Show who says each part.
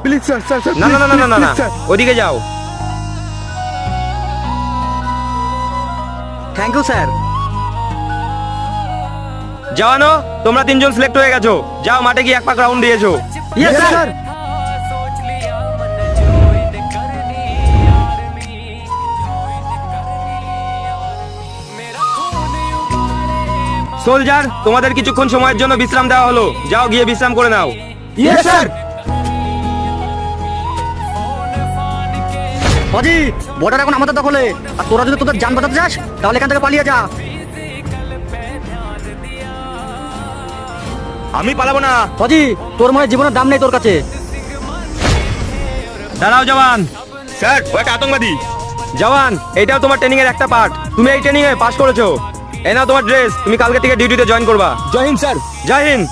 Speaker 1: Please sir sir sir
Speaker 2: না না না না না না ওদিকে যাও।
Speaker 3: Thank you sir.
Speaker 2: জানো তোমরা তিনজন সিলেক্ট হয়ে গেছো, যাও মাঠে গিয়ে এক পাক রাউন্ড দিয়েছো।
Speaker 3: Yes sir.
Speaker 2: সোলজার তোমাদের কিছুক্ষণ সময়ের জন্য বিশ্রাম দেওয়া হলো, যাও গিয়ে বিশ্রাম করে নাও।
Speaker 1: Yes sir.
Speaker 3: ফজি, বর্ডার এখন আমাদের দখলে, আর তোরা যদি তোদের যান বাঁচাতে চাস তাহলে এখান থেকে পালিয়ে যা।
Speaker 2: আমি পালাবো না।
Speaker 3: ফজি, তোর মনে হয় জীবনের দাম নেই তোর কাছে।
Speaker 2: দাঁড়াও জওয়ান। স্যার ও একটা আতঙ্কবাদী। জওয়ান এটাও তোমার ট্রেনিং এর একটা পার্ট, তুমি এই ট্রেনিং এ পাস করেছো। এই নাও তোমার ড্রেস, তুমি কালকে থেকে ডিউটিতে জয়েন করবা।
Speaker 1: জয় হিন্দ স্যার।
Speaker 2: জয় হিন্দ।